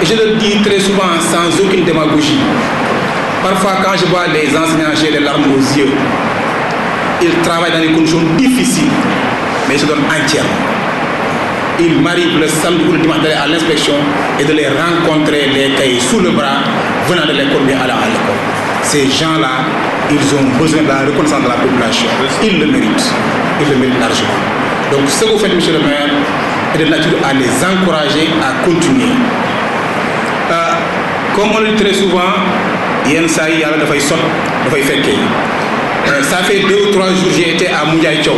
je le dis très souvent sans aucune démagogie. Parfois, quand je vois les enseignants, j'ai les larmes aux yeux. Ils travaillent dans des conditions difficiles, mais ils se donnent entièrement. Il m'arrive le samedi ou le dimanche d'aller à l'inspection et de les rencontrer, les cahiers sous le bras, venant de l'école, bien allant à l'école. Ces gens-là, ils ont besoin de la reconnaissance de la population. Ils le méritent. Ils le méritent largement. Donc, ce que vous faites, monsieur le maire, est de nature à les encourager à continuer. Comme on le dit très souvent, ça fait 2 ou 3 jours, j'ai été à Moundiaye Thiaw.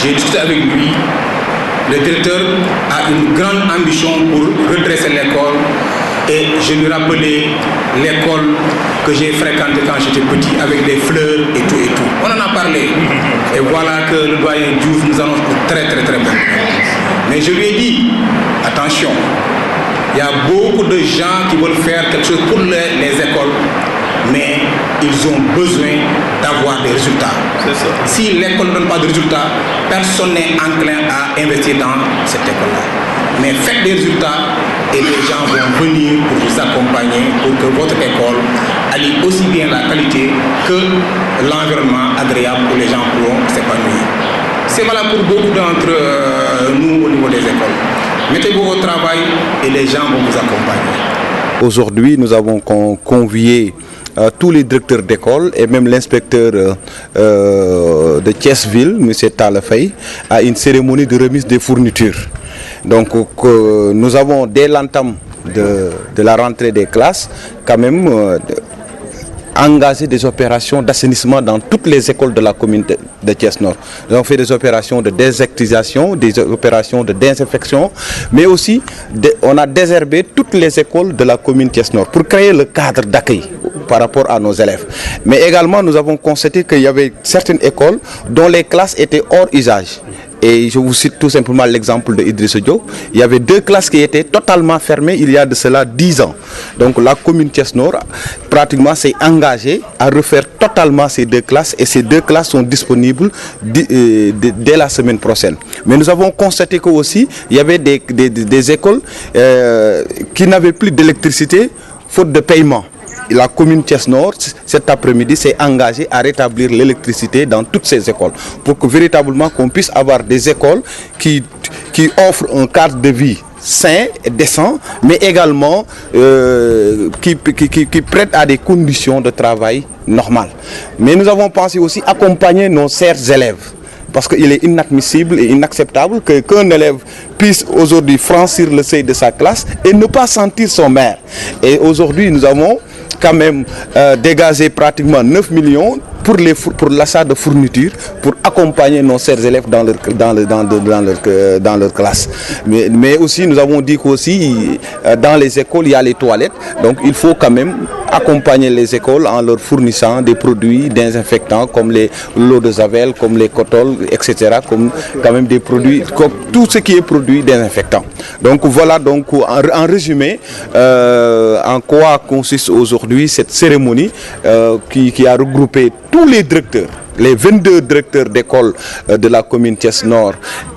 J'ai discuté avec lui. Le directeur a une grande ambition pour redresser l'école et je lui rappelais l'école que j'ai fréquentée quand j'étais petit avec des fleurs et tout et tout. On en a parlé et voilà que le doyen Diouf nous annonce très très très bien. Mais je lui ai dit, attention, il y a beaucoup de gens qui veulent faire quelque chose pour les écoles, mais ils ont besoin d'avoir des résultats. Si l'école ne donne pas de résultats, personne n'est enclin à investir dans cette école-là. Mais faites des résultats et les gens vont venir pour vous accompagner pour que votre école allie aussi bien la qualité que l'environnement agréable où les gens pourront s'épanouir. C'est valable pour beaucoup d'entre nous au niveau des écoles. Mettez-vous au travail et les gens vont vous accompagner. Aujourd'hui, nous avons convié tous les directeurs d'école et même l'inspecteur de Thiès-Ville, M. Talefay, à une cérémonie de remise des fournitures. Donc nous avons dès l'entame de la rentrée des classes quand même engagé des opérations d'assainissement dans toutes les écoles de la commune de Thiès-Nord. Nous avons fait des opérations de désinsectisation, des opérations de désinfection, mais aussi on a désherbé toutes les écoles de la commune Thiès-Nord pour créer le cadre d'accueil par rapport à nos élèves. Mais également, nous avons constaté qu'il y avait certaines écoles dont les classes étaient hors usage. Et je vous cite tout simplement l'exemple de Idriss Diop. Il y avait 2 classes qui étaient totalement fermées il y a de cela 10 ans. Donc la commune Thiès-Nord pratiquement s'est engagée à refaire totalement ces 2 classes et ces 2 classes sont disponibles dès la semaine prochaine. Mais nous avons constaté que aussi il y avait des écoles qui n'avaient plus d'électricité faute de paiement. La commune Thiès-Nord, cet après-midi, s'est engagée à rétablir l'électricité dans toutes ces écoles pour que véritablement qu'on puisse avoir des écoles qui offrent un cadre de vie sain et décent, mais également qui prêtent à des conditions de travail normales. Mais nous avons pensé aussi accompagner nos chers élèves. Parce qu'il est inadmissible et inacceptable qu'un élève puisse aujourd'hui franchir le seuil de sa classe et ne pas sentir son maire. Et aujourd'hui, nous avons quand même dégagé pratiquement 9 millions pour l'achat de fournitures, pour accompagner nos chers élèves dans leur classe. Mais aussi, nous avons dit qu'aussi, dans les écoles, il y a les toilettes. Donc, il faut quand même accompagner les écoles en leur fournissant des produits désinfectants comme l'eau de Javel, comme les cotoles, etc. Comme quand même des produits, comme tout ce qui est produit désinfectant. Donc, voilà donc en résumé en quoi consiste aujourd'hui cette cérémonie qui a regroupé tous les directeurs, les 22 directeurs d'école de la commune Thiès-Nord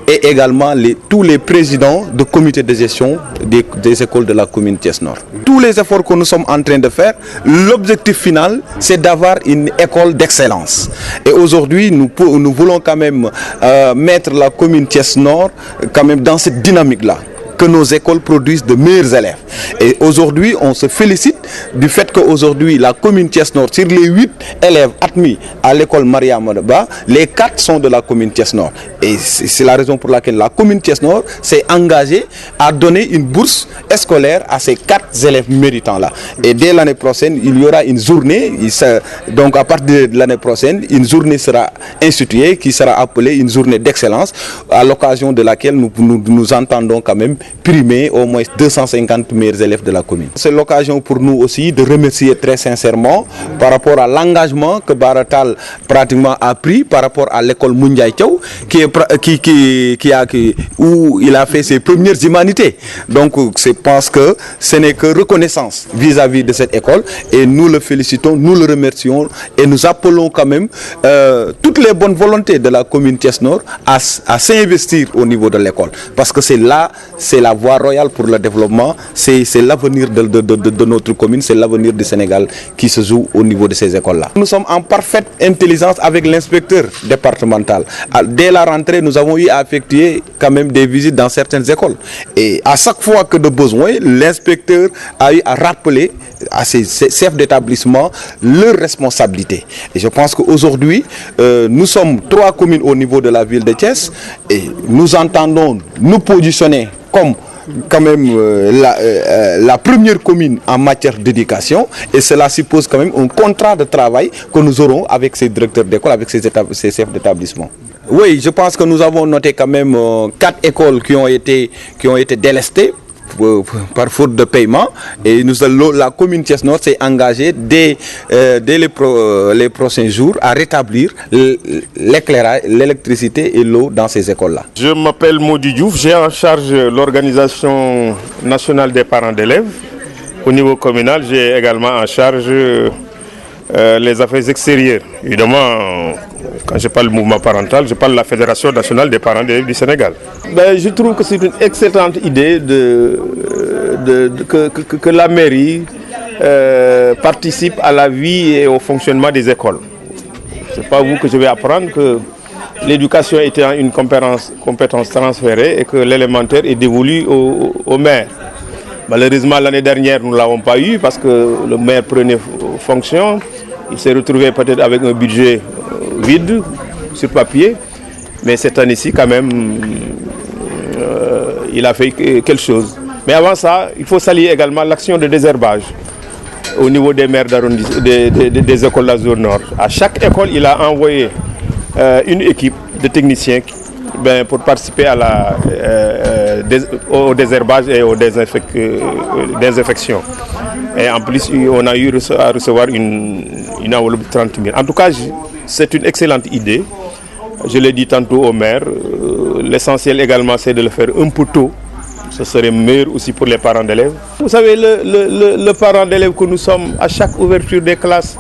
et également tous les présidents de comités de gestion des écoles de la commune Thiès-Nord. Tous les efforts que nous sommes en train de faire, l'objectif final, c'est d'avoir une école d'excellence. Et aujourd'hui, nous voulons quand même mettre la commune Thiès-Nord quand même dans cette dynamique-là, que nos écoles produisent de meilleurs élèves. Et aujourd'hui, on se félicite du fait qu'aujourd'hui, la commune Thiès-Nord, sur les 8 élèves admis à l'école Maria Modeba, les 4 sont de la commune Thiès-Nord. Et c'est la raison pour laquelle la commune Thiès-Nord s'est engagée à donner une bourse scolaire à ces 4 élèves méritants-là. Et dès l'année prochaine, il y aura une journée, donc à partir de l'année prochaine, une journée sera instituée qui sera appelée une journée d'excellence, à l'occasion de laquelle nous entendons quand même primer au moins 250 meilleurs élèves de la commune. C'est l'occasion pour nous aussi de remercier très sincèrement par rapport à l'engagement que Baratal pratiquement a pris par rapport à l'école Moundiaye Thiaw où il a fait ses premières humanités. Donc je pense que ce n'est que reconnaissance vis-à-vis de cette école et nous le félicitons, nous le remercions et nous appelons quand même toutes les bonnes volontés de la commune Thiès-Nord à s'investir au niveau de l'école parce que c'est là, c'est c'est la voie royale pour le développement, c'est l'avenir de notre commune, c'est l'avenir du Sénégal qui se joue au niveau de ces écoles-là. Nous sommes en parfaite intelligence avec l'inspecteur départemental. Dès la rentrée, nous avons eu à effectuer quand même des visites dans certaines écoles. Et à chaque fois que de besoin, l'inspecteur a eu à rappeler à ces chefs d'établissement leurs responsabilités. Et je pense qu'aujourd'hui, nous sommes 3 communes au niveau de la ville de Thiès et nous entendons nous positionner comme quand même la première commune en matière d'éducation, et cela suppose quand même un contrat de travail que nous aurons avec ces directeurs d'école, avec ces chefs d'établissement. Oui, je pense que nous avons noté quand même 4 écoles qui ont été délestées par faute de paiement, et la commune Thiès Nord s'est engagée dès les prochains jours à rétablir l'éclairage, l'électricité et l'eau dans ces écoles-là. Je m'appelle Modi Diouf, j'ai en charge l'organisation nationale des parents d'élèves. Au niveau communal, j'ai également en charge les affaires extérieures. Évidemment, quand je parle mouvement parental, je parle de la Fédération nationale des parents d'élèves du Sénégal. Je trouve que c'est une excellente idée que la mairie participe à la vie et au fonctionnement des écoles. Ce n'est pas vous que je vais apprendre que l'éducation étant une compétence transférée et que l'élémentaire est dévolu au maire. Malheureusement, l'année dernière, nous ne l'avons pas eu parce que le maire prenait fonction. Il s'est retrouvé peut-être avec un budget vide sur papier. Mais cette année-ci, quand même, il a fait quelque chose. Mais avant ça, il faut saluer également l'action de désherbage au niveau des maires des écoles de la zone nord. À chaque école, il a envoyé une équipe de techniciens pour participer au désherbage et aux désinfections. Et en plus, on a eu à recevoir une enveloppe de 30 000. En tout cas, c'est une excellente idée. Je l'ai dit tantôt au maire. L'essentiel également, c'est de le faire un peu tôt. Ce serait meilleur aussi pour les parents d'élèves. Vous savez, le parent d'élève que nous sommes, à chaque ouverture des classes,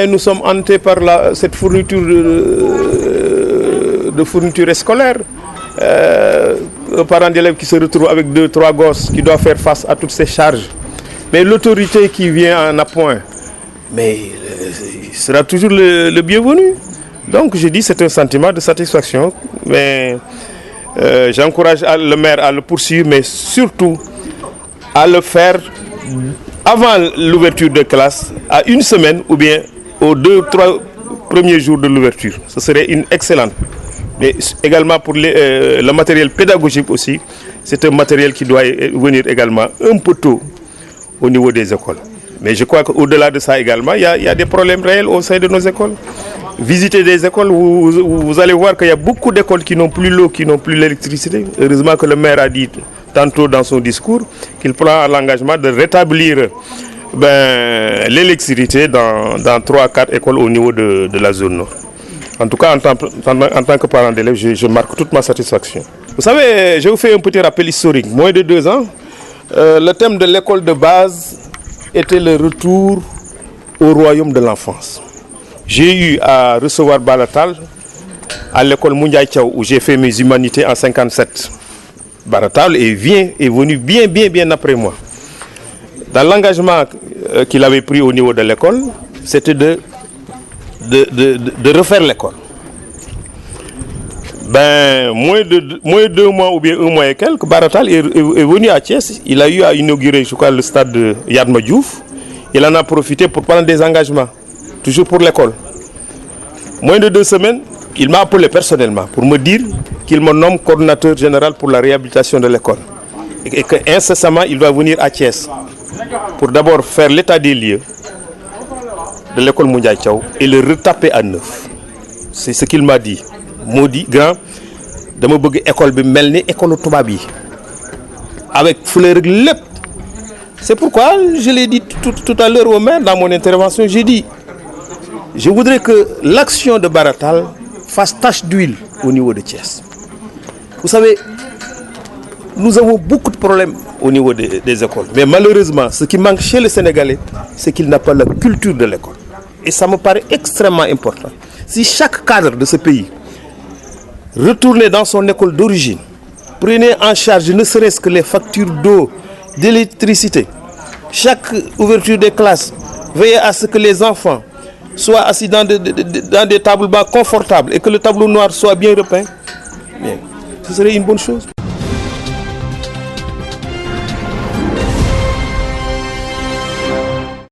nous sommes hantés par cette fourniture de fourniture scolaire. Un parent d'élève qui se retrouve avec 2-3 gosses, qui doit faire face à toutes ces charges. Mais l'autorité qui vient en appoint, il sera toujours le bienvenu. Donc je dis c'est un sentiment de satisfaction. Mais j'encourage le maire à le poursuivre, mais surtout à le faire avant l'ouverture de classe, à une semaine ou bien aux 2-3 premiers jours de l'ouverture. Ce serait une excellente. Mais également pour le matériel pédagogique aussi, c'est un matériel qui doit venir également un peu tôt au niveau des écoles. Mais je crois qu'au-delà de ça également, il y a des problèmes réels au sein de nos écoles. Visitez des écoles, vous allez voir qu'il y a beaucoup d'écoles qui n'ont plus l'eau, qui n'ont plus l'électricité. Heureusement que le maire a dit tantôt dans son discours qu'il prend l'engagement de rétablir l'électricité dans 3-4 écoles au niveau de la zone nord. En tout cas, en tant que parent d'élève, je marque toute ma satisfaction. Vous savez, je vous fais un petit rappel historique. Moins de 2 ans, le thème de l'école de base était le retour au royaume de l'enfance. J'ai eu à recevoir Baratal à l'école Moundiaye Thiaw où j'ai fait mes humanités en 1957. Baratal est venu bien après moi. Dans l'engagement qu'il avait pris au niveau de l'école, c'était de refaire l'école. Moins de 2 mois ou bien 1 mois et quelques, Baratal est venu à Thiès. Il a eu à inaugurer, je crois, le stade de Yadma Diouf. Il en a profité pour prendre des engagements, toujours pour l'école. Moins de 2 semaines, il m'a appelé personnellement pour me dire qu'il me nomme coordonnateur général pour la réhabilitation de l'école. Et qu'incessamment, il doit venir à Thiès pour d'abord faire l'état des lieux de l'école Moundiaye Thiaw et le retaper à neuf. C'est ce qu'il m'a dit. Maudit grand, dama bëgg école bi melni école tubaab yi avec fleur lépp. C'est pourquoi je l'ai dit tout à l'heure au maire dans mon intervention, j'ai dit je voudrais que l'action de Baratal fasse tache d'huile au niveau de Thiès. Vous savez, nous avons beaucoup de problèmes au niveau des écoles. Mais malheureusement, ce qui manque chez les Sénégalais, c'est qu'il n'a pas la culture de l'école. Et ça me paraît extrêmement important. Si chaque cadre de ce pays retournait dans son école d'origine prenez en charge ne serait-ce que les factures d'eau, d'électricité. Chaque ouverture des classes, veillez à ce que les enfants soient assis dans des tables bas confortables et que le tableau noir soit bien repeint. Bien. Ce serait une bonne chose.